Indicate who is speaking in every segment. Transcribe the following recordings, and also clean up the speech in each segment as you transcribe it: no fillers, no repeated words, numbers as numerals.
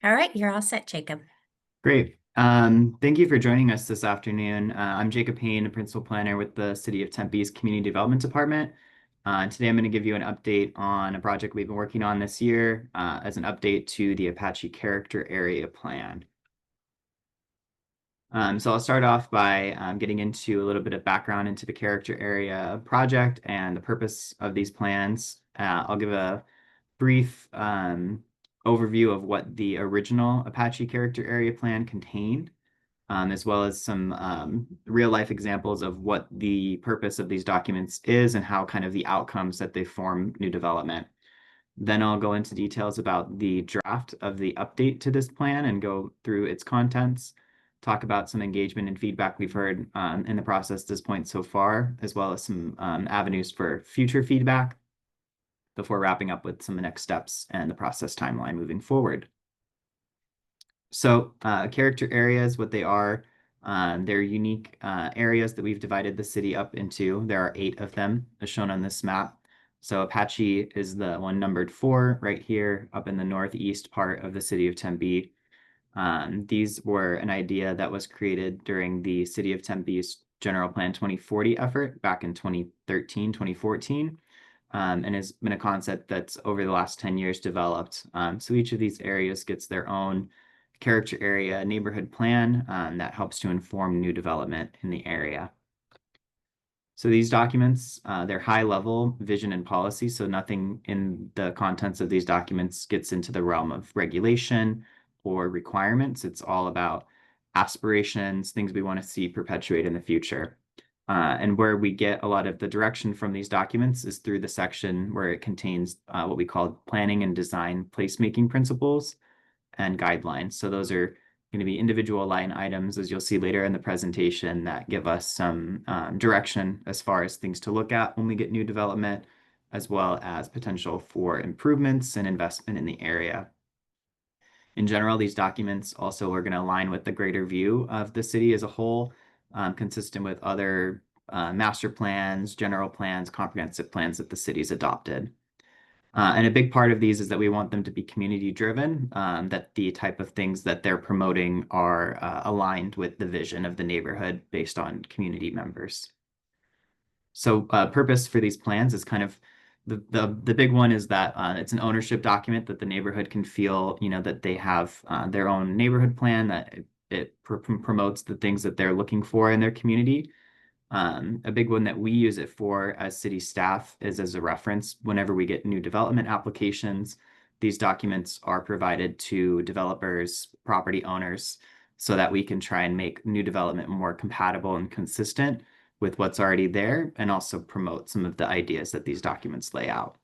Speaker 1: All right, you're all set, Jacob.
Speaker 2: Great. Thank you for joining us this afternoon. I'm Jacob Payne, a principal planner with the City of Tempe's Community Development Department. Today, I'm going to give you an update on a project we've been working on this year as an update to the Apache Character Area Plan. So I'll start off by getting into a little bit of background into the Character Area project and the purpose of these plans. I'll give a brief overview of what the original Apache Character Area Plan contained, as well as some real life examples of what the purpose of these documents is and how kind of the outcomes that they form new development. Then I'll go into details about the draft of the update to this plan and go through its contents, talk about some engagement and feedback we've heard in the process at this point so far, as well as some avenues for future feedback before wrapping up with some next steps and the process timeline moving forward. So character areas, what they are, they're unique areas that we've divided the city up into. There are 8 of them, as shown on this map. So Apache is the one numbered 4 right here up in the northeast part of the city of Tempe. These were an idea that was created during the City of Tempe's General Plan 2040 effort back in 2013, 2014, and has been a concept that's over the last 10 years developed. So each of these areas gets their own character area neighborhood plan that helps to inform new development in the area. So these documents, they're high level vision and policy, so nothing in the contents of these documents gets into the realm of regulation or requirements. It's all about aspirations, things we want to see perpetuate in the future. And where we get a lot of the direction from these documents is through the section where it contains what we call planning and design placemaking principles and guidelines. So those are going to be individual line items, as you'll see later in the presentation, that give us some direction as far as things to look at when we get new development, as well as potential for improvements and investment in the area. In general, these documents also are going to align with the greater view of the city as a whole, consistent with other master plans, general plans, comprehensive plans that the city's adopted. And a big part of these is that we want them to be community driven, that the type of things that they're promoting are aligned with the vision of the neighborhood based on community members. So purpose for these plans is kind of the big one is that it's an ownership document that the neighborhood can feel, that they have their own neighborhood plan, that it promotes the things that they're looking for in their community. A big one that we use it for as city staff is as a reference. Whenever we get new development applications, these documents are provided to developers, property owners, so that we can try and make new development more compatible and consistent with what's already there and also promote some of the ideas that these documents lay out.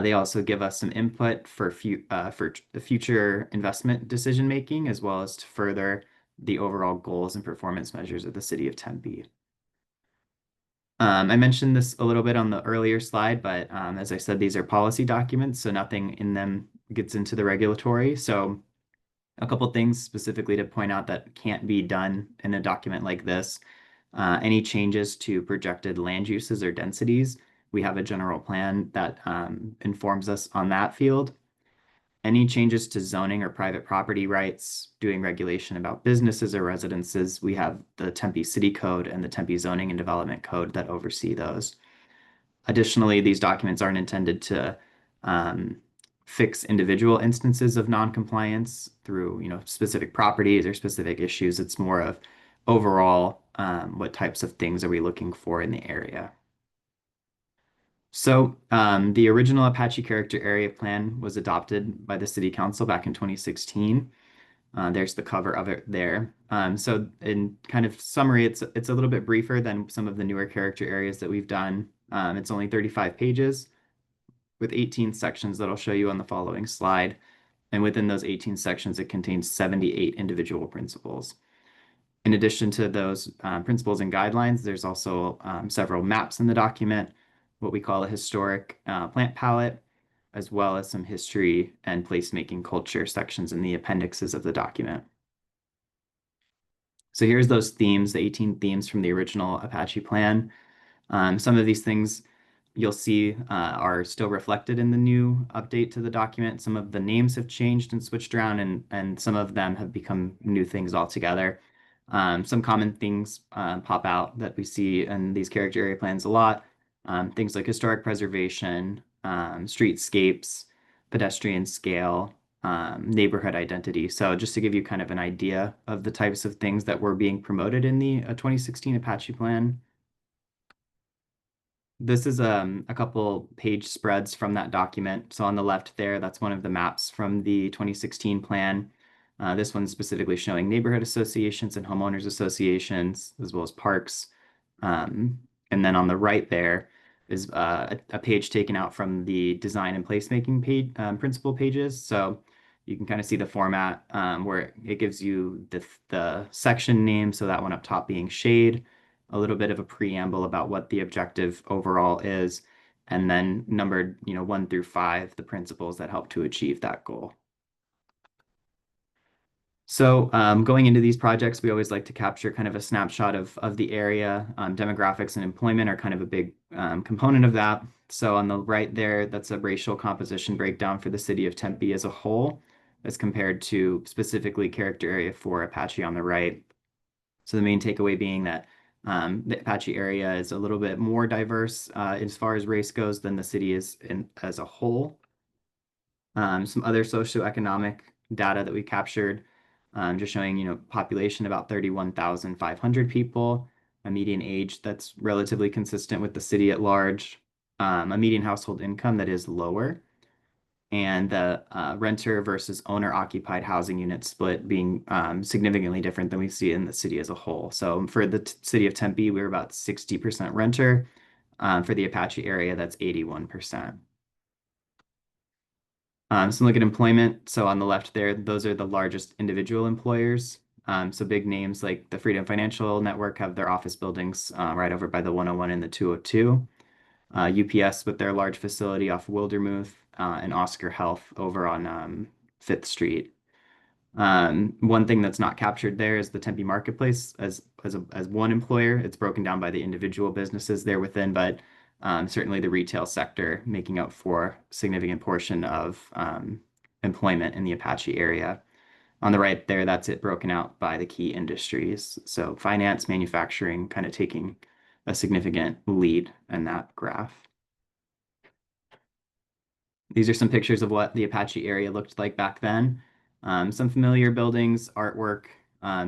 Speaker 2: They also give us some input for the future investment decision making, as well as to further the overall goals and performance measures of the city of Tempe. I mentioned this a little bit on the earlier slide, but as I said, these are policy documents, so nothing in them gets into the regulatory. So a couple things specifically to point out that can't be done in a document like this. Any changes to projected land uses or densities, we have a general plan that informs us on that field. Any changes to zoning or private property rights, doing regulation about businesses or residences, we have the Tempe City Code and the Tempe Zoning and Development Code that oversee those. Additionally, these documents aren't intended to fix individual instances of noncompliance through, specific properties or specific issues. It's more of overall, what types of things are we looking for in the area. So the original Apache Character Area Plan was adopted by the City Council back in 2016. There's the cover of it there. So in kind of summary, it's a little bit briefer than some of the newer character areas that we've done. It's only 35 pages with 18 sections that I'll show you on the following slide. And within those 18 sections, it contains 78 individual principles. In addition to those principles and guidelines, there's also several maps in the document, what we call a historic plant palette, as well as some history and placemaking culture sections in the appendixes of the document. So here's those themes, the 18 themes from the original Apache plan. Some of these things you'll see are still reflected in the new update to the document. Some of the names have changed and switched around, and some of them have become new things altogether. Some common things pop out that we see in these character area plans a lot. Things like historic preservation, streetscapes, pedestrian scale, neighborhood identity. So just to give you kind of an idea of the types of things that were being promoted in the 2016 Apache plan. This is a couple page spreads from that document. So on the left there, that's one of the maps from the 2016 plan. This one's specifically showing neighborhood associations and homeowners associations, as well as parks. Um, and then on the right there is a page taken out from the design and placemaking page, principal pages. So you can kind of see the format where it gives you the section name. So that one up top being shade, a little bit of a preamble about what the objective overall is, and then numbered, 1 through 5, the principles that help to achieve that goal. So going into these projects, we always like to capture kind of a snapshot of the area. Demographics and employment are kind of a big component of that. So on the right there, that's a racial composition breakdown for the city of Tempe as a whole, as compared to specifically character area for Apache on the right. So the main takeaway being that the Apache area is a little bit more diverse as far as race goes than the city is as a whole. Some other socioeconomic data that we captured, just showing, population about 31,500 people, a median age that's relatively consistent with the city at large, a median household income that is lower, and the renter versus owner-occupied housing unit split being significantly different than we see in the city as a whole. So for the city of Tempe, we were about 60% renter. For the Apache area, that's 81%. So look at employment. So on the left there, those are the largest individual employers. So big names like the Freedom Financial Network have their office buildings right over by the 101 and the 202. UPS with their large facility off Wildermuth, and Oscar Health over on 5th Street. One thing that's not captured there is the Tempe Marketplace as one employer. It's broken down by the individual businesses there within, but certainly the retail sector making up for a significant portion of employment in the Apache area. On the right there, that's it broken out by the key industries. So finance, manufacturing, kind of taking a significant lead in that graph. These are some pictures of what the Apache area looked like back then. Some familiar buildings, artwork,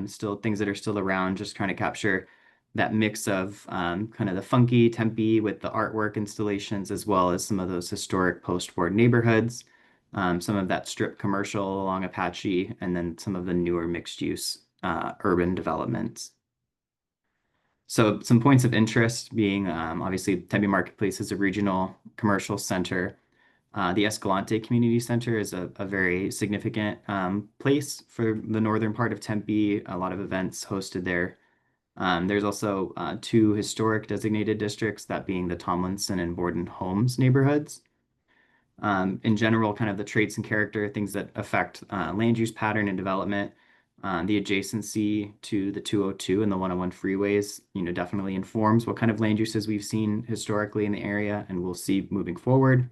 Speaker 2: still things that are still around, just trying to capture that mix of kind of the funky Tempe with the artwork installations, as well as some of those historic post-war neighborhoods, some of that strip commercial along Apache, and then some of the newer mixed-use urban developments. So some points of interest being obviously Tempe Marketplace is a regional commercial center. The Escalante Community Center is a very significant place for the northern part of Tempe. A lot of events hosted there. There's also 2 historic designated districts, that being the Tomlinson and Borden Homes neighborhoods. In general, kind of the traits and character, things that affect land use pattern and development. The adjacency to the 202 and the 101 freeways, definitely informs what kind of land uses we've seen historically in the area and we'll see moving forward.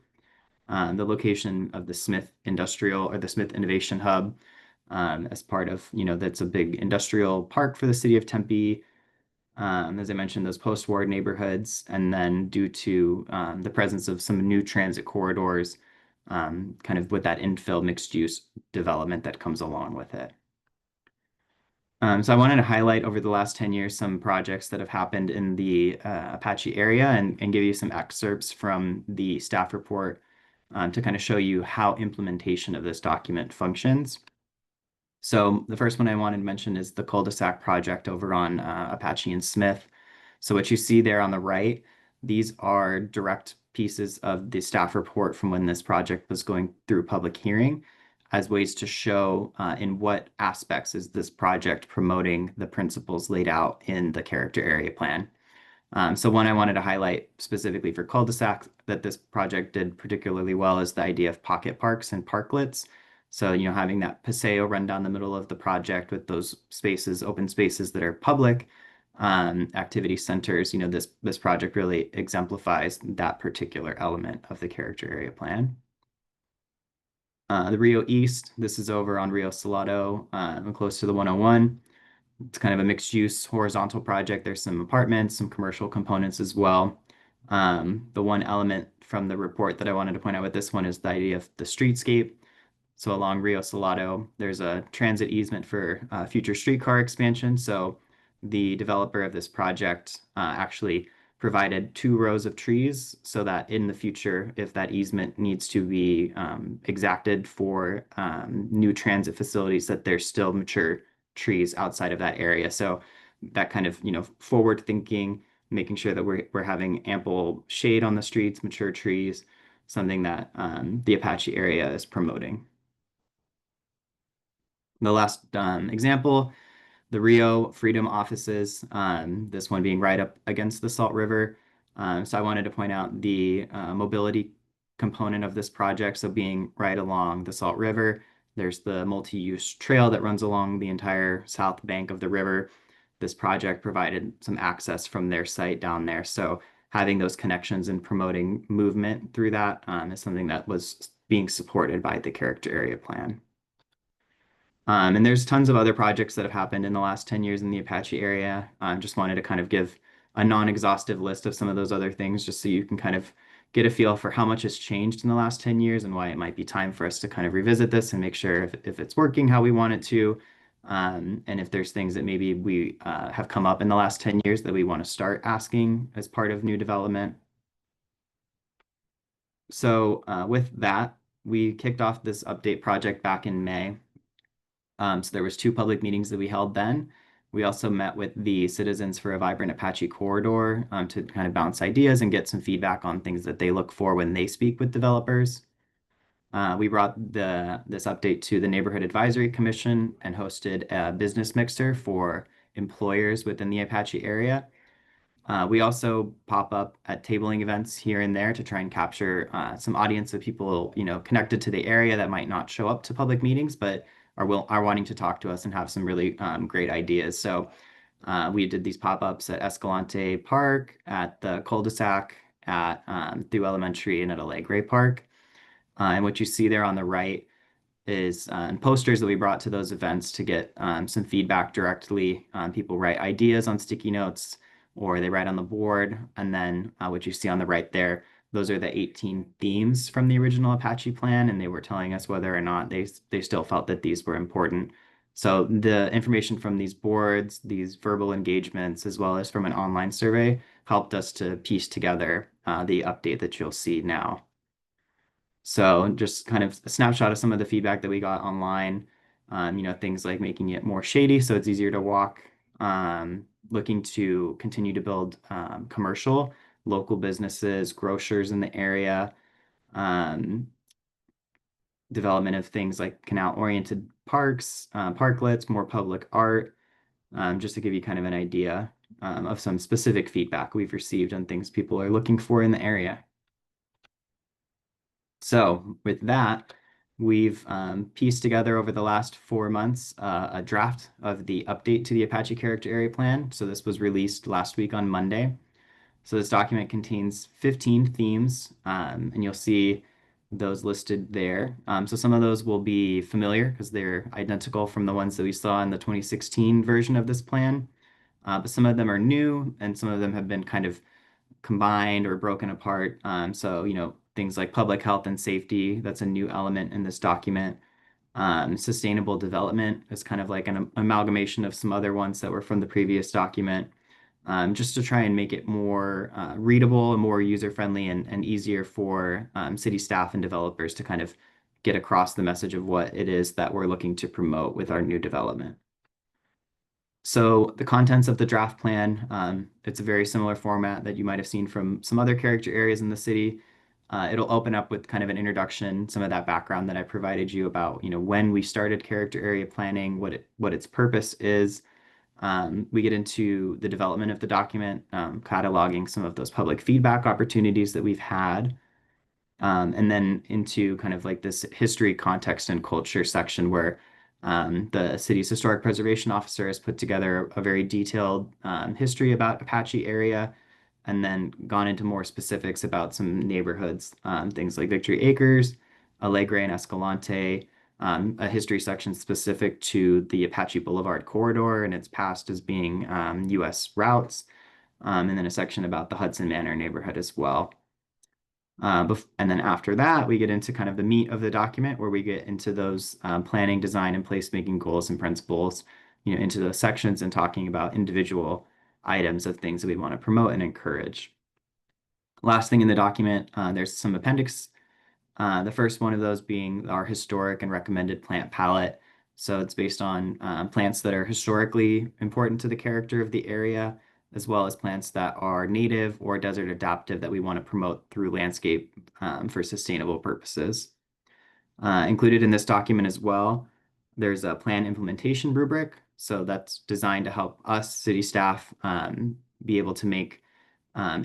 Speaker 2: The location of the Smith Industrial or the Smith Innovation Hub as part of, that's a big industrial park for the city of Tempe. As I mentioned, those post-war neighborhoods, and then due to the presence of some new transit corridors, kind of with that infill mixed-use development that comes along with it. So I wanted to highlight over the last 10 years some projects that have happened in the Apache area and give you some excerpts from the staff report to kind of show you how implementation of this document functions. So the first one I wanted to mention is the cul-de-sac project over on Apache and Smith. So what you see there on the right, these are direct pieces of the staff report from when this project was going through public hearing as ways to show in what aspects is this project promoting the principles laid out in the character area plan. So one I wanted to highlight specifically for cul-de-sac that this project did particularly well is the idea of pocket parks and parklets. So, having that paseo run down the middle of the project with those spaces, open spaces that are public, activity centers. This project really exemplifies that particular element of the character area plan. The Rio East, this is over on Rio Salado, close to the 101. It's kind of a mixed use horizontal project. There's some apartments, some commercial components as well. The one element from the report that I wanted to point out with this one is the idea of the streetscape. So along Rio Salado, there's a transit easement for future streetcar expansion. So the developer of this project actually provided 2 rows of trees so that in the future, if that easement needs to be exacted for new transit facilities, that there's still mature trees outside of that area. So that kind of, forward thinking, making sure that we're having ample shade on the streets, mature trees, something that the Apache area is promoting. The last example, the Rio Freedom offices, this one being right up against the Salt River. So I wanted to point out the mobility component of this project. So being right along the Salt River, there's the multi-use trail that runs along the entire south bank of the river. This project provided some access from their site down there. So having those connections and promoting movement through that is something that was being supported by the character area plan. And there's tons of other projects that have happened in the last 10 years in the Apache area. Just wanted to kind of give a non-exhaustive list of some of those other things, just so you can kind of get a feel for how much has changed in the last 10 years and why it might be time for us to kind of revisit this and make sure if it's working how we want it to. And if there's things that maybe we have come up in the last 10 years that we want to start asking as part of new development. So with that, we kicked off this update project back in May. So there was 2 public meetings that we held then. We also met with the Citizens for a Vibrant Apache Corridor to kind of bounce ideas and get some feedback on things that they look for when they speak with developers. We brought this update to the Neighborhood Advisory Commission and hosted a business mixer for employers within the Apache area. We also pop up at tabling events here and there to try and capture some audience of people, connected to the area that might not show up to public meetings, but are wanting to talk to us and have some really great ideas. So we did these pop-ups at Escalante Park, at the cul-de-sac, at Thew Elementary, and at Alegre Park. And what you see there on the right is posters that we brought to those events to get some feedback directly. People write ideas on sticky notes or they write on the board. And then what you see on the right there, those are the 18 themes from the original Apache plan. And they were telling us whether or not they still felt that these were important. So the information from these boards, these verbal engagements, as well as from an online survey, helped us to piece together the update that you'll see now. So just kind of a snapshot of some of the feedback that we got online, things like making it more shady so it's easier to walk, looking to continue to build commercial, local businesses, grocers in the area, development of things like canal-oriented parks, parklets, more public art, just to give you kind of an idea of some specific feedback we've received on things people are looking for in the area. So with that, we've pieced together over the last 4 months a draft of the update to the Apache Character Area Plan. So this was released last week on Monday. So this document contains 15 themes, and you'll see those listed there. So some of those will be familiar because they're identical from the ones that we saw in the 2016 version of this plan. But some of them are new, and some of them have been kind of combined or broken apart. So, things like public health and safety, that's a new element in this document. Sustainable development is kind of like an amalgamation of some other ones that were from the previous document, just to try and make it more readable and more user-friendly and easier for city staff and developers to kind of get across the message of what it is that we're looking to promote with our new development. So the contents of the draft plan, it's a very similar format that you might have seen from some other character areas in the city. It'll open up with kind of an introduction, some of that background that I provided you about, when we started character area planning, what its purpose is. We get into the development of the document, cataloging some of those public feedback opportunities that we've had. And then into kind of like this history, context, and culture section where The city's historic preservation officer has put together a very detailed history about Apache area and then gone into more specifics about some neighborhoods, things like Victory Acres, Alegre, and Escalante, a history section specific to the Apache Boulevard corridor and its past as being U.S. routes, and then a section about the Hudson Manor neighborhood as well. And then after that, we get into kind of the meat of the document where we get into those planning, design, and placemaking goals and principles, into those sections and talking about individual items of things that we want to promote and encourage. Last thing in the document, there's some appendix. The first one of those being our historic and recommended plant palette. So it's based on plants that are historically important to the character of the area, as well as plants that are native or desert adaptive that we want to promote through landscape for sustainable purposes. Included in this document as well, there's a plan implementation rubric. So that's designed to help us, city staff, be able to make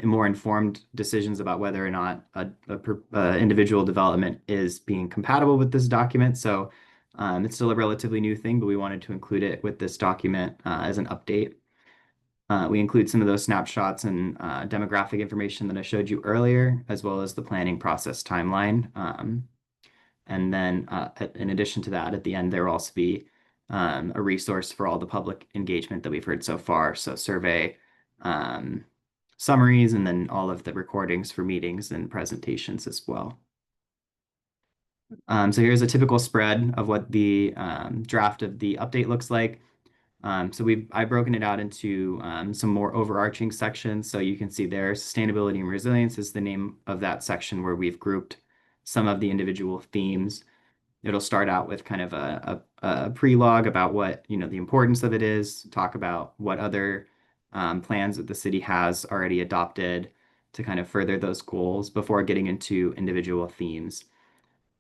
Speaker 2: more informed decisions about whether or not a individual development is being compatible with this document. So it's still a relatively new thing, but we wanted to include it with this document as an update. We include some of those snapshots and demographic information that I showed you earlier, as well as the planning process timeline. And then in addition to that, at the end, there will also be a resource for all the public engagement that we've heard so far. So survey summaries, and then all of the recordings for meetings and presentations as well. So here's a typical spread of what the draft of the update looks like. So I've broken it out into some more overarching sections. So you can see there, sustainability and resilience is the name of that section where we've grouped some of the individual themes. It'll start out with kind of a pre-log about what, the importance of it is, talk about what other plans that the city has already adopted to kind of further those goals before getting into individual themes.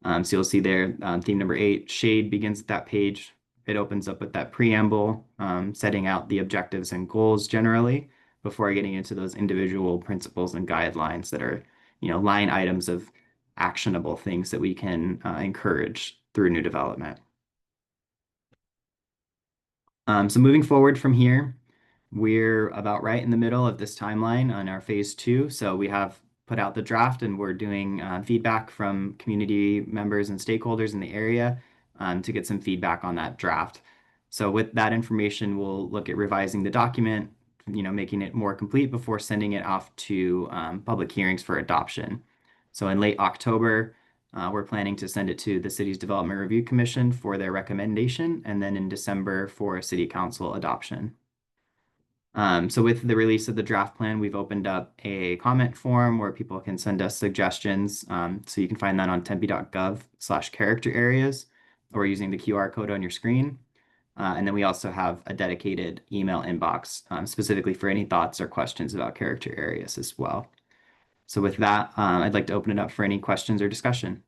Speaker 2: So you'll see there, theme number 8, shade begins at that page. It opens up with that preamble, setting out the objectives and goals generally before getting into those individual principles and guidelines that are, line items of actionable things that we can encourage through new development. So moving forward from here, we're about right in the middle of this timeline on our phase 2. So we have put out the draft and we're doing feedback from community members and stakeholders in the area to get some feedback on that draft. So with that information, we'll look at revising the document, making it more complete before sending it off to public hearings for adoption. So in late October, we're planning to send it to the city's Development Review Commission for their recommendation, and then in December for City Council adoption. So with the release of the draft plan, we've opened up a comment form where people can send us suggestions. So you can find that on tempe.gov/CharacterAreas or using the QR code on your screen. And then we also have a dedicated email inbox specifically for any thoughts or questions about character areas as well. So with that, I'd like to open it up for any questions or discussion.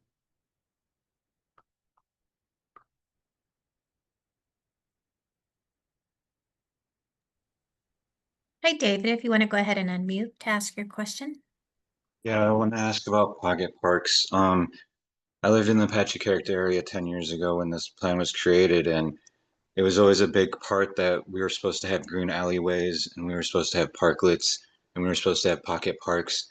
Speaker 1: Hi, David, if you want to go ahead and unmute to ask your question.
Speaker 3: Yeah, I want to ask about pocket parks. I lived in the Apache character area 10 years ago when this plan was created, and it was always a big part that we were supposed to have green alleyways, and we were supposed to have parklets, and we were supposed to have pocket parks.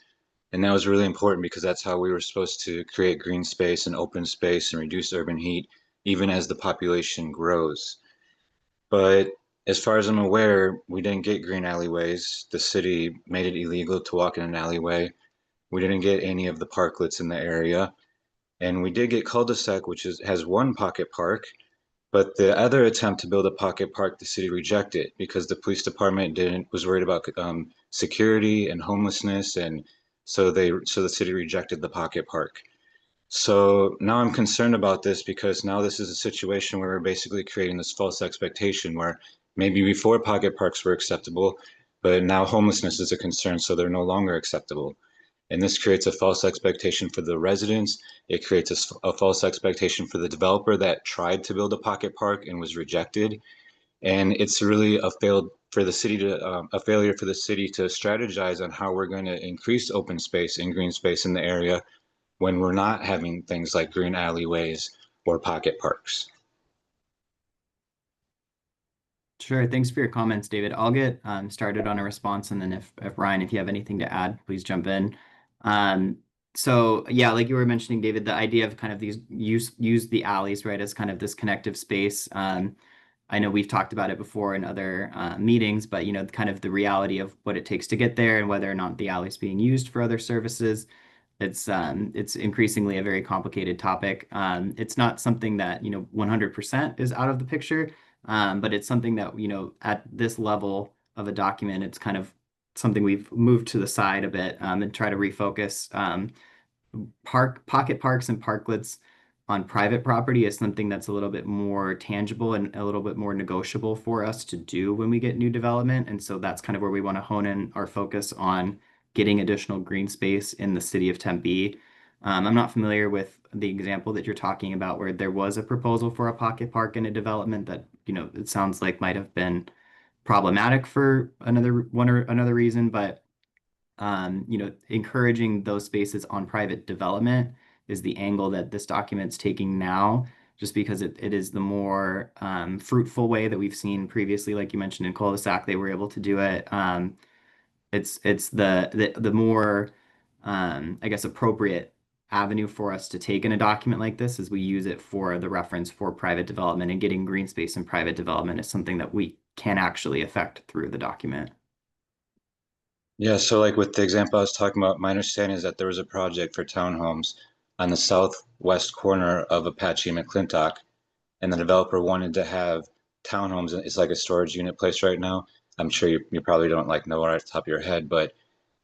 Speaker 3: And that was really important because that's how we were supposed to create green space and open space and reduce urban heat, even as the population grows. But as far as I'm aware, we didn't get green alleyways. The city made it illegal to walk in an alleyway. We didn't get any of the parklets in the area. And we did get cul-de-sac, which has one pocket park, but the other attempt to build a pocket park, the city rejected because the police department was worried about security and homelessness, and so the city rejected the pocket park. So now I'm concerned about this because now this is a situation where we're basically creating this false expectation where maybe before pocket parks were acceptable, but now homelessness is a concern, so they're no longer acceptable. And this creates a false expectation for the residents. It creates a false expectation for the developer that tried to build a pocket park and was rejected. And it's really a failure for the city to strategize on how we're going to increase open space and green space in the area when we're not having things like green alleyways or pocket parks.
Speaker 2: Sure. Thanks for your comments, David. I'll get started on a response, and then if Ryan, if you have anything to add, please jump in. Um, so yeah, like you were mentioning, David, the idea of kind of these use the alleys, right, as kind of this connective space. I know we've talked about it before in other meetings, but you know, kind of the reality of what it takes to get there and whether or not the alley is being used for other services. It's increasingly a very complicated topic. It's not something that, you know, 100% is out of the picture, but it's something that, you know, at this level of a document, it's kind of something we've moved to the side a bit and try to refocus. Pocket parks and parklets on private property is something that's a little bit more tangible and a little bit more negotiable for us to do when we get new development. And so that's kind of where we want to hone in our focus on getting additional green space in the city of Tempe. I'm not familiar with the example that you're talking about where there was a proposal for a pocket park in a development that, you know, it sounds like might have been problematic for another one or another reason, but you know, encouraging those spaces on private development is the angle that this document's taking now, just because it is the more fruitful way that we've seen previously. Like you mentioned in cul-de-sac, they were able to do it. It's the more I guess appropriate avenue for us to take in a document like this is we use it for the reference for private development, and getting green space in private development is something that we can actually affect through the document.
Speaker 3: Yeah, so like with the example I was talking about, my understanding is that there was a project for townhomes on the southwest corner of Apache and McClintock, and the developer wanted to have townhomes. It's like a storage unit place right now. I'm sure you probably don't like know right off the top of your head, but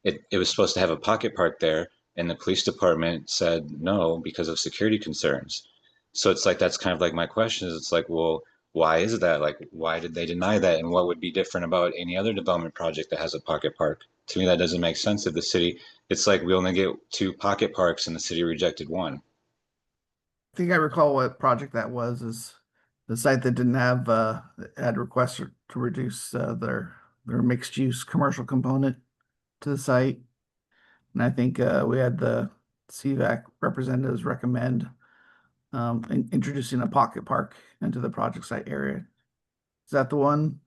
Speaker 3: it was supposed to have a pocket park there, and the police department said no because of security concerns. So it's like that's kind of like my question is it's like, well, why is that? Like, why did they deny that? And what would be different about any other development project that has a pocket park? To me, that doesn't make sense. If the city, it's like we only get two pocket parks and the city rejected one.
Speaker 4: I think I recall what project that was, is the site that didn't have had requests to reduce their mixed use commercial component to the site. And I think we had the CVAC representatives recommend introducing a pocket park into the project site area. Is that the one,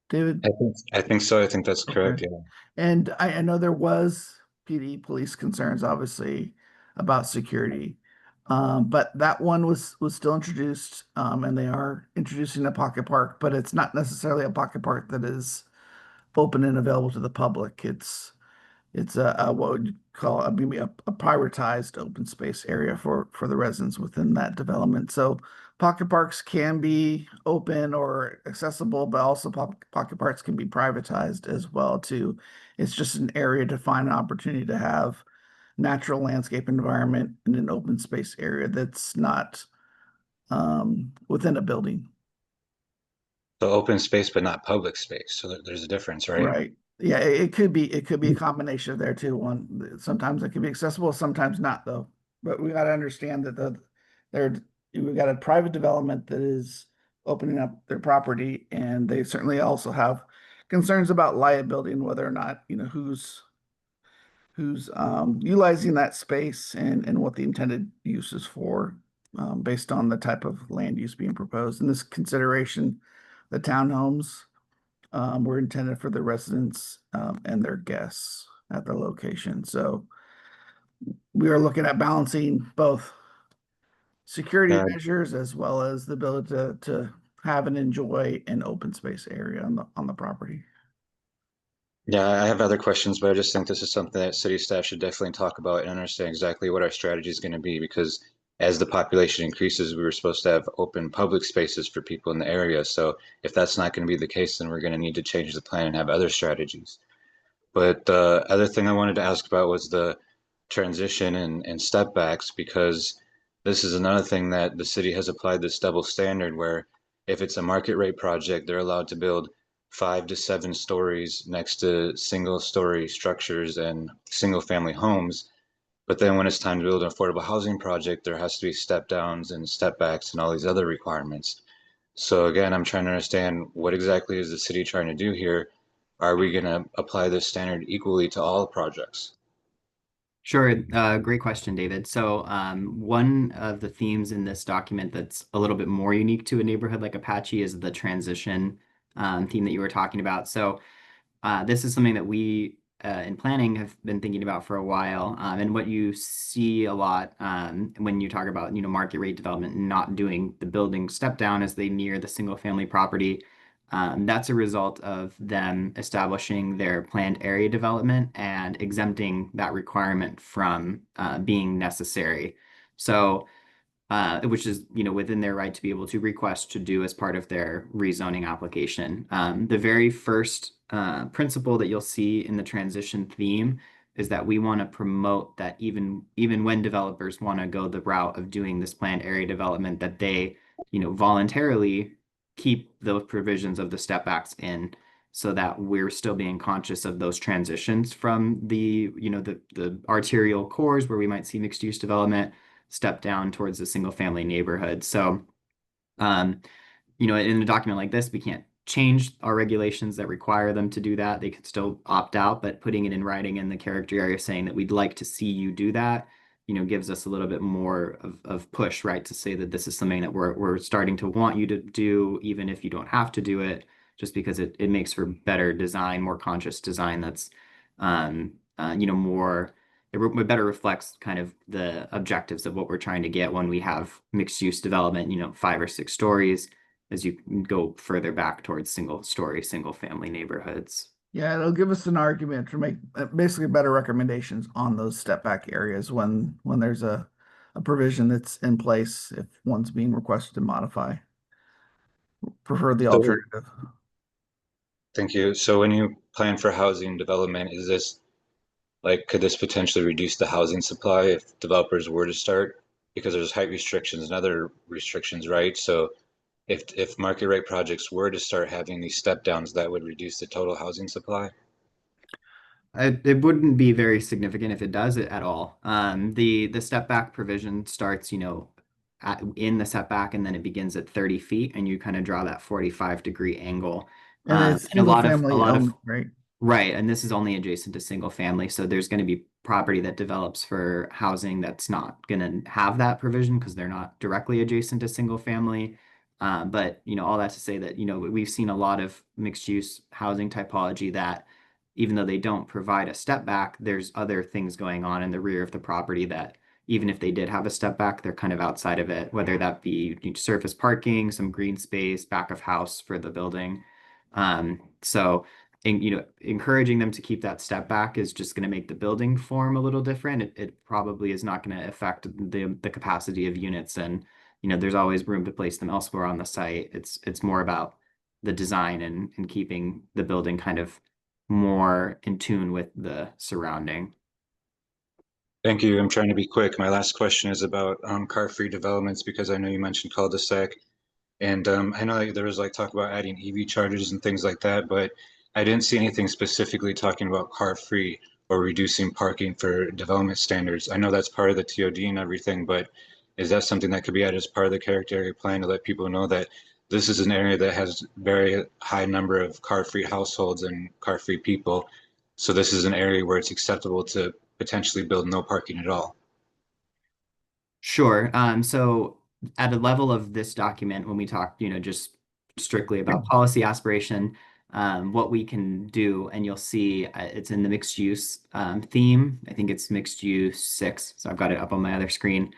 Speaker 4: David?
Speaker 3: I think so. I think that's correct.
Speaker 4: Okay.
Speaker 3: Yeah.
Speaker 4: And I know there was PD police concerns, obviously, about security. But that one was still introduced, and they are introducing a pocket park, but it's not necessarily a pocket park that is open and available to the public. It's a what would you call maybe a prioritized open space area for the residents within that development. So pocket parks can be open or accessible, but also pocket parks can be privatized as well too. It's just an area to find an opportunity to have natural landscape environment in an open space area that's not within a building.
Speaker 3: So open space, but not public space. So there's a difference, right?
Speaker 4: Right. Yeah, it could be a combination of there too. One, sometimes it can be accessible, sometimes not though. But we got to understand that there we got a private development that is opening up their property, and they certainly also have concerns about liability and whether or not, you know, who's utilizing that space and what the intended use is for, based on the type of land use being proposed. In this consideration, the townhomes were intended for the residents and their guests at the location. So we are looking at balancing both security
Speaker 3: Yeah.
Speaker 4: measures as well as the ability to have and enjoy an open space area on the property.
Speaker 3: Yeah, I have other questions, but I just think this is something that city staff should definitely talk about and understand exactly what our strategy is going to be because as the population increases, we were supposed to have open public spaces for people in the area. So if that's not going to be the case, then we're going to need to change the plan and have other strategies. But the other thing I wanted to ask about was the transition and step backs because this is another thing that the city has applied this double standard where if it's a market rate project, they're allowed to build 5 to 7 stories next to single story structures and single family homes. But then when it's time to build an affordable housing project, there has to be step downs and step backs and all these other requirements. So again, I'm trying to understand what exactly is the city trying to do here? Are we going to apply this standard equally to all projects?
Speaker 2: Sure. Great question, David. So, one of the themes in this document that's a little bit more unique to a neighborhood like Apache is the transition theme that you were talking about. So this is something that we in planning have been thinking about for a while. And what you see a lot when you talk about, market rate development and not doing the building step down as they near the single family property. That's a result of them establishing their planned area development and exempting that requirement from being necessary. So which is, within their right to be able to request to do as part of their rezoning application. The very first principle that you'll see in the transition theme is that we want to promote that even when developers want to go the route of doing this planned area development, that they, voluntarily keep those provisions of the step backs in, so that we're still being conscious of those transitions from the, the arterial cores where we might see mixed use development step down towards a single family neighborhood. So, um, in a document like this, we can't change our regulations that require them to do that. They could still opt out, but putting it in writing in the character area saying that we'd like to see you do that, gives us a little bit more of push, right? To say that this is something that we're starting to want you to do, even if you don't have to do it, just because it makes for better design, more conscious design that's, more it better reflects kind of the objectives of what we're trying to get when we have mixed use development, 5 or 6 stories, as you go further back towards single story, single family neighborhoods.
Speaker 4: Yeah, it'll give us an argument to make basically better recommendations on those step back areas when there's a provision that's in place if one's being requested to modify. Prefer the
Speaker 3: So,
Speaker 4: alternative.
Speaker 3: thank you. So when you plan for housing development, is this like, could this potentially reduce the housing supply if developers were to start? Because there's height restrictions and other restrictions, right? So if market rate projects were to start having these step downs, that would reduce the total housing supply.
Speaker 2: It wouldn't be very significant if it does it at all. The step back provision starts, in the setback, and then it begins at 30 feet, and you kind of draw that 45-degree angle.
Speaker 4: And it's
Speaker 2: And a
Speaker 4: single
Speaker 2: lot of
Speaker 4: family only, right?
Speaker 2: Right, and this is only adjacent to single family, so there's going to be property that develops for housing that's not going to have that provision because they're not directly adjacent to single family. But all that to say that we've seen a lot of mixed use housing typology that even though they don't provide a step back, there's other things going on in the rear of the property that even if they did have a step back, they're kind of outside of it, whether that be surface parking, some green space, back of house for the building. So and encouraging them to keep that step back is just going to make the building form a little different. It probably is not going to affect the capacity of units, and there's always room to place them elsewhere on the site. It's more about the design and keeping the building kind of more in tune with the surrounding.
Speaker 3: Thank you. I'm trying to be quick. My last question is about car-free developments because I know you mentioned cul-de-sac. And I know that there was like talk about adding EV chargers and things like that, but I didn't see anything specifically talking about car-free or reducing parking for development standards. I know that's part of the TOD and everything, but is that something that could be added as part of the character area plan to let people know that this is an area that has very high number of car-free households and car-free people. So this is an area where it's acceptable to potentially build no parking at all.
Speaker 2: Sure. So at a level of this document, when we talk, just strictly about policy aspiration, what we can do, and you'll see it's in the mixed use theme. I think it's mixed use 6. So I've got it up on my other screen.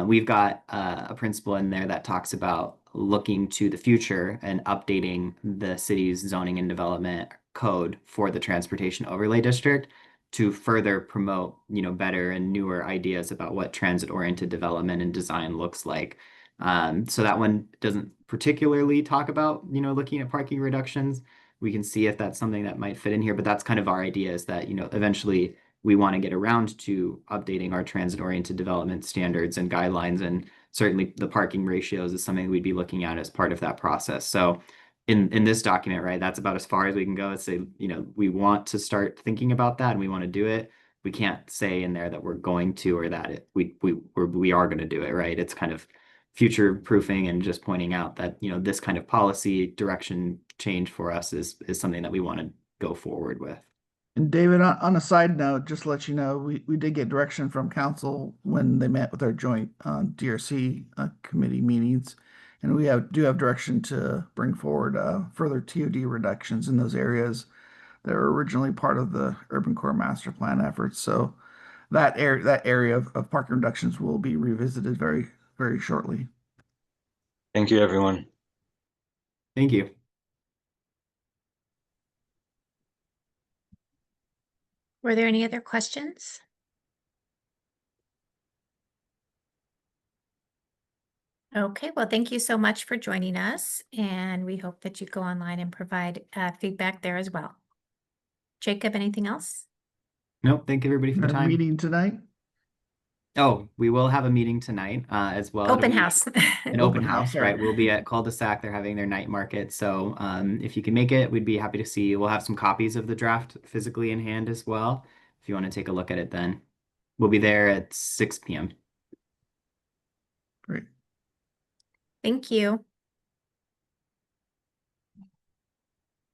Speaker 2: We've got a principle in there that talks about looking to the future and updating the city's zoning and development code for the transportation overlay district to further promote, better and newer ideas about what transit-oriented development and design looks like. So that one doesn't particularly talk about, looking at parking reductions. We can see if that's something that might fit in here, but that's kind of our idea is that, eventually we want to get around to updating our transit-oriented development standards and guidelines, and certainly the parking ratios is something we'd be looking at as part of that process. So in this document, right, that's about as far as we can go. It's say, we want to start thinking about that and we want to do it. We can't say in there that we're going to or that we are going to do it, right? It's kind of future proofing and just pointing out that, this kind of policy direction change for us is something that we want to go forward with.
Speaker 4: And David, on a side note, just to let you know, we did get direction from council when they met with our joint DRC committee meetings. And we do have direction to bring forward further TOD reductions in those areas that were originally part of the urban core master plan efforts. So that area of parking reductions will be revisited very, very shortly.
Speaker 3: Thank you, everyone.
Speaker 2: Thank you.
Speaker 1: Were there any other questions? Okay, well, thank you so much for joining us, and we hope that you go online and provide feedback there as well. Jacob, anything else?
Speaker 2: Nope. Thank you everybody for the
Speaker 4: Our
Speaker 2: time.
Speaker 4: meeting tonight.
Speaker 2: Oh, we will have a meeting tonight as well. It'll
Speaker 1: Open
Speaker 2: be
Speaker 1: house.
Speaker 2: An open house, right? We'll be at cul-de-sac. They're having their night market. So if you can make it, we'd be happy to see you. We'll have some copies of the draft physically in hand as well. If you want to take a look at it then. We'll be there at 6 p.m.
Speaker 4: Great.
Speaker 1: Thank you.